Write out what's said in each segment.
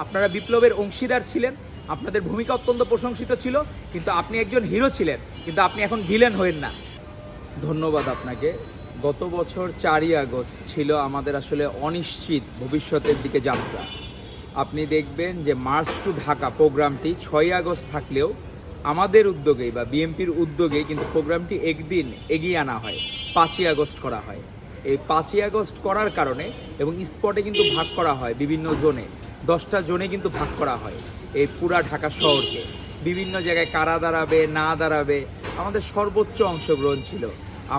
আপনারা বিপ্লবের অংশীদার ছিলেন, আপনাদের ভূমিকা অত্যন্ত প্রশংসিত ছিল, কিন্তু আপনি একজন হিরো ছিলেন, কিন্তু আপনি এখন ভিলেন হয়েন না। ধন্যবাদ আপনাকে। গত বছর 4ই আগস্ট ছিল আমাদের আসলে অনিশ্চিত ভবিষ্যতের দিকে যাত্রা। আপনি দেখবেন যে মার্চ টু ঢাকা প্রোগ্রামটি 6ই আগস্ট থাকলেও আমাদের উদ্যোগেই বা বিএমপির উদ্যোগেই কিন্তু প্রোগ্রামটি একদিন এগিয়ে আনা হয়, 5ই আগস্ট করা হয়। এই 5ই আগস্ট করার কারণে এবং স্পটে কিন্তু ভাগ করা হয় বিভিন্ন জোনে, 10টা জোনে কিন্তু ভাগ করা হয় এই পুরা ঢাকা শহরকে। বিভিন্ন জায়গায় কারা দাঁড়াবে না দাঁড়াবে আমাদের সর্বোচ্চ অংশগ্রহণ ছিল।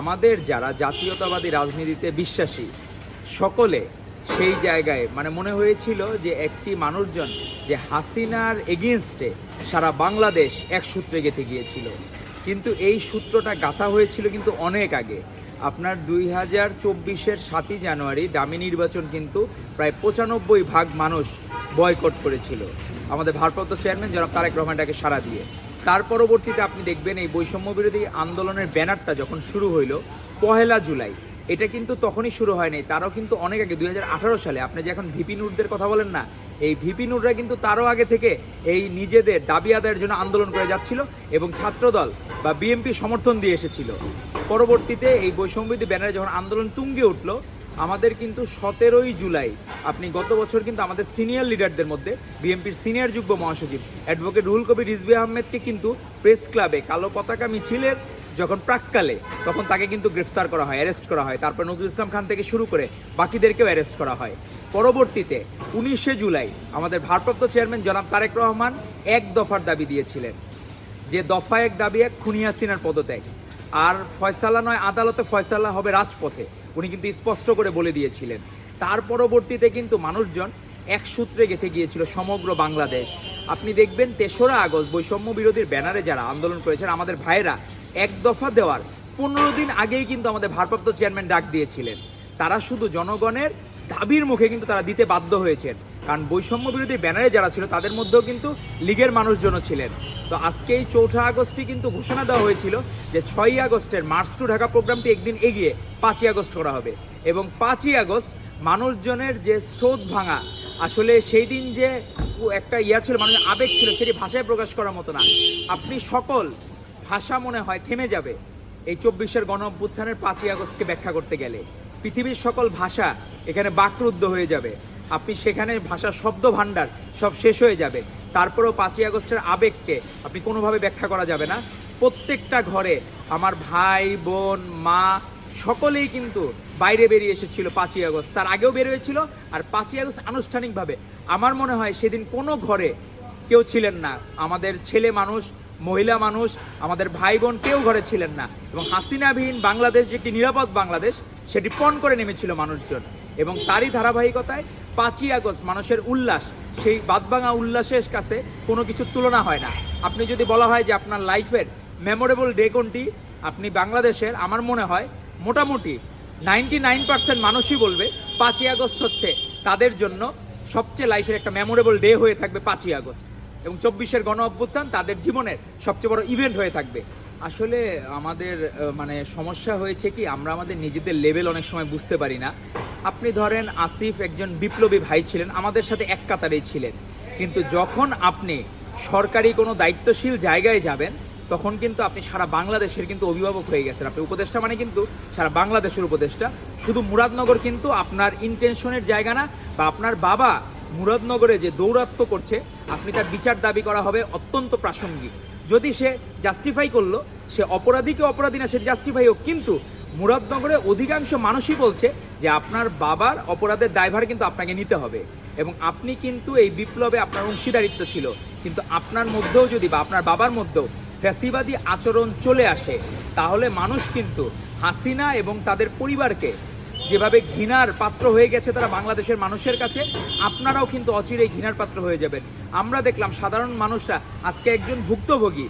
আমাদের যারা জাতীয়তাবাদী রাজনীতিতে বিশ্বাসী সকলে সেই জায়গায় মানে মনে হয়েছিল যে একটি মানুষজন যে হাসিনার এগেনস্টে সারা বাংলাদেশ এক সূত্রে গেঁথে গিয়েছিল, কিন্তু এই সূত্রটা গাঁথা হয়েছিল কিন্তু অনেক আগে। আপনার 2024-এর 7ই জানুয়ারি ডামি নির্বাচন কিন্তু প্রায় 95% মানুষ বয়কট করেছিল আমাদের ভারপ্রাপ্ত চেয়ারম্যান জনাব তারেক রহমানটাকে সাড়া দিয়ে। তার পরবর্তীতে আপনি দেখবেন এই বৈষম্য বিরোধী আন্দোলনের ব্যানারটা যখন শুরু হইল 1 জুলাই, এটা কিন্তু তখনই শুরু হয়নি, তারও কিন্তু অনেক আগে 2018 সালে। আপনি যে এখন ভিপি নুরদের কথা বলেন না, এই ভিপি নুররা কিন্তু তারও আগে থেকে এই নিজেদের দাবি আদায়ের জন্য আন্দোলন করে যাচ্ছিল এবং ছাত্রদল বা বিএমপি সমর্থন দিয়ে এসেছিল। পরবর্তীতে এই বৈষম্যবিরোধী ব্যানারে যখন আন্দোলন তুঙ্গে উঠল, আমাদের কিন্তু 17ই জুলাই আপনি গত বছর কিন্তু আমাদের সিনিয়র লিডারদের মধ্যে বিএমপির সিনিয়র যুগ্ম মহাসচিব অ্যাডভোকেট রুহুল কবির রিজভী আহমেদকে কিন্তু প্রেস ক্লাবে কালো পতাকা মিছিলের যখন প্রাক্কালে তখন তাকে কিন্তু গ্রেফতার করা হয়, অ্যারেস্ট করা হয়। তারপর নজরুল ইসলাম খান থেকে শুরু করে বাকিদেরকেও অ্যারেস্ট করা হয়। পরবর্তীতে 19শে জুলাই আমাদের ভারপ্রাপ্ত চেয়ারম্যান জনাব তারেক রহমান এক দফার দাবি দিয়েছিলেন, যে দফা এক দাবি এক খুনি হাসিনার পদত্যাগ, আর ফয়সালা নয় আদালতে, ফয়সালা হবে রাজপথে, উনি কিন্তু স্পষ্ট করে বলে দিয়েছিলেন। তার পরবর্তীতে কিন্তু মানুষজন এক সূত্রে গেঁথে গিয়েছিল সমগ্র বাংলাদেশ। আপনি দেখবেন 3রা আগস্ট বৈষম্য বিরোধীর ব্যানারে যারা আন্দোলন করেছেন আমাদের ভাইয়েরা এক দফা দেওয়ার 15 দিন আগেই কিন্তু আমাদের ভারপ্রাপ্ত চেয়ারম্যান ডাক দিয়েছিলেন। তারা শুধু জনগণের দাবির মুখে কিন্তু তারা দিতে বাধ্য হয়েছেন, কারণ বৈষম্য বিরোধী ব্যানারে যারা ছিল তাদের মধ্যেও কিন্তু লীগের মানুষজনও ছিলেন। তো আজকে এই 4 আগস্টই কিন্তু ঘোষণা দেওয়া হয়েছিল যে 6ই আগস্টের মার্চ টু ঢাকা প্রোগ্রামটি একদিন এগিয়ে 5ই আগস্ট করা হবে। এবং 5ই আগস্ট মানুষজনের যে স্রোত ভাঙা, আসলে সেই দিন যে একটা ছিল, মানুষের আবেগ ছিল, সেটি ভাষায় প্রকাশ করার মতো না। আপনি সকল ভাষা মনে হয় থেমে যাবে এই 24-এর গণ অভ্যুত্থানের 5ই আগস্টকে ব্যাখ্যা করতে গেলে। পৃথিবীর সকল ভাষা এখানে বাকরুদ্ধ হয়ে যাবে, আপনি সেখানে ভাষার শব্দ ভাণ্ডার সব শেষ হয়ে যাবে। তারপরেও 5ই আগস্টের আবেগকে আপনি কোনোভাবে ব্যাখ্যা করা যাবে না। প্রত্যেকটা ঘরে আমার ভাই বোন মা সকলেই কিন্তু বাইরে বেরিয়ে এসেছিল 5ই আগস্ট, তার আগেও বের হয়েছিল। আর 5ই আগস্ট আনুষ্ঠানিকভাবে আমার মনে হয় সেদিন কোনো ঘরে কেউ ছিলেন না, আমাদের ছেলে মানুষ মহিলা মানুষ আমাদের ভাই বোন কেউ ঘরে ছিলেন না। এবং হাসিনাবিহীন বাংলাদেশ যে একটি নিরাপদ বাংলাদেশ সেটি পণ করে নেমেছিল মানুষজন। এবং তারই ধারাবাহিকতায় 5ই আগস্ট মানুষের উল্লাস, সেই বাদভাঙা উল্লাসের কাছে কোনো কিছুর তুলনা হয় না। আপনি যদি বলা হয় যে আপনার লাইফের মেমোরেবল ডে কোনটি আপনি বাংলাদেশের, আমার মনে হয় মোটামুটি 99% মানুষই বলবে 5ই আগস্ট হচ্ছে তাদের জন্য সবচেয়ে লাইফের একটা মেমোরেবল ডে হয়ে থাকবে 5ই আগস্ট। এবং 24-এর গণ অভ্যুত্থান তাদের জীবনের সবচেয়ে বড় ইভেন্ট হয়ে থাকবে। আসলে আমাদের মানে সমস্যা হয়েছে কি, আমরা আমাদের নিজেদের লেভেল অনেক সময় বুঝতে পারি না। আপনি ধরেন আসিফ একজন বিপ্লবী ভাই ছিলেন, আমাদের সাথে এক কাতারেই ছিলেন, কিন্তু যখন আপনি সরকারি কোনো দায়িত্বশীল জায়গায় যাবেন তখন কিন্তু আপনি সারা বাংলাদেশের কিন্তু অভিভাবক হয়ে গেছেন। আপনি উপদেষ্টা মানে কিন্তু সারা বাংলাদেশের উপদেষ্টা। শুধু মুরাদনগর কিন্তু আপনার ইন্টেনশনের জায়গা না, বা আপনার বাবা মুরাদনগরে যে দৌরাত্ম্য করছে আপনি তার বিচার দাবি করা হবে অত্যন্ত প্রাসঙ্গিক। যদি সে জাস্টিফাই করলো, সে অপরাধীকে অপরাধী না, সে জাস্টিফাই হোক, কিন্তু মুরাদনগরে অধিকাংশ মানুষই বলছে যে আপনার বাবার অপরাধের দায়ভার কিন্তু আপনাকে নিতে হবে। এবং আপনি কিন্তু এই বিপ্লবে আপনার অংশীদারিত্ব ছিল, কিন্তু আপনার মধ্যেও যদি বা আপনার বাবার মধ্যেও ফ্যাসিবাদী আচরণ চলে আসে তাহলে মানুষ কিন্তু হাসিনা এবং তাদের পরিবারকে যেভাবে ঘৃণার পাত্র হয়ে গেছে তারা বাংলাদেশের মানুষের কাছে, আপনারাও কিন্তু অচিরেই ঘৃণার পাত্র হয়ে যাবেন। আমরা দেখলাম সাধারণ মানুষরা আজকে একজন ভুক্তভোগী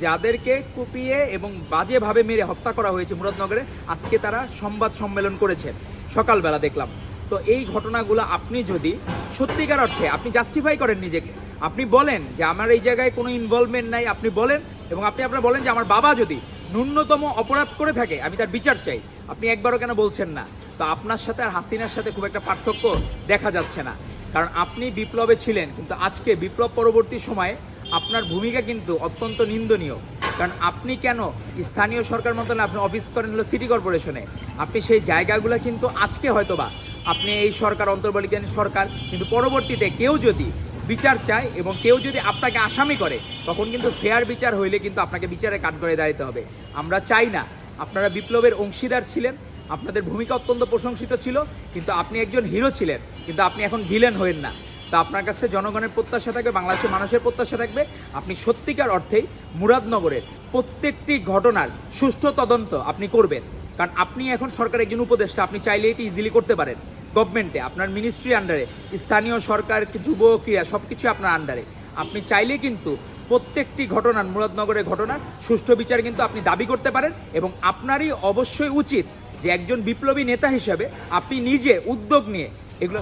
যাদেরকে কুপিয়ে এবং বাজেভাবে মেরে হত্যা করা হয়েছে মুরাদনগরে, আজকে তারা সংবাদ সম্মেলন করেছেন সকালবেলা দেখলাম। তো এই ঘটনাগুলো আপনি যদি সত্যিকার অর্থে আপনি জাস্টিফাই করেন নিজেকে, আপনি বলেন যে আমার এই জায়গায় কোনো ইনভলভমেন্ট নাই, আপনি বলেন, এবং আপনি আপনার বলেন যে আমার বাবা যদি ন্যূনতম অপরাধ করে থাকে আমি তার বিচার চাই, আপনি একবারও কেন বলছেন না? তো আপনার সাথে আর হাসিনার সাথে খুব একটা পার্থক্য দেখা যাচ্ছে না। কারণ আপনি বিপ্লবে ছিলেন, কিন্তু আজকে বিপ্লব পরবর্তী সময়ে আপনার ভূমিকা কিন্তু অত্যন্ত নিন্দনীয়। কারণ আপনি কেন স্থানীয় সরকার মতন আপনি অফিস করেন হলো সিটি কর্পোরেশনে, আপনি সেই জায়গাগুলো কিন্তু আজকে হয়তোবা আপনি এই সরকার অন্তর্বর্তীকালীন সরকার, কিন্তু পরবর্তীতে কেউ যদি বিচার চায় এবং কেউ যদি আপনাকে আসামি করে, তখন কিন্তু ফেয়ার বিচার হইলে কিন্তু আপনাকে বিচারে কাঠগড়ায় দাঁড়াতে হবে। আমরা চাই না। আপনারা বিপ্লবের অংশীদার ছিলেন, আপনাদের ভূমিকা অত্যন্ত প্রশংসিত ছিল, কিন্তু আপনি একজন হিরো ছিলেন, কিন্তু আপনি এখন ভিলেন হয়েন না। তা আপনার কাছে জনগণের প্রত্যাশা থাকবে, বাংলাদেশের মানুষের প্রত্যাশা থাকবে, আপনি সত্যিকার অর্থেই মুরাদনগরের প্রত্যেকটি ঘটনার সুষ্ঠু তদন্ত আপনি করবেন। কারণ আপনি এখন সরকারের একজন উপদেষ্টা, আপনি চাইলে এটি ইজিলি করতে পারেন। গভর্নমেন্টে আপনার মিনিস্ট্রি আন্ডারে, স্থানীয় সরকার, যুব ক্রীড়া সব কিছু আপনার আন্ডারে, আপনি চাইলে কিন্তু প্রত্যেকটি ঘটনার, মুরাদনগরের ঘটনার সুষ্ঠু বিচার কিন্তু আপনি দাবি করতে পারেন। এবং আপনারই অবশ্যই উচিত যে একজন বিপ্লবী নেতা হিসেবে আপনি নিজে উদ্যোগ নিয়ে এগুলো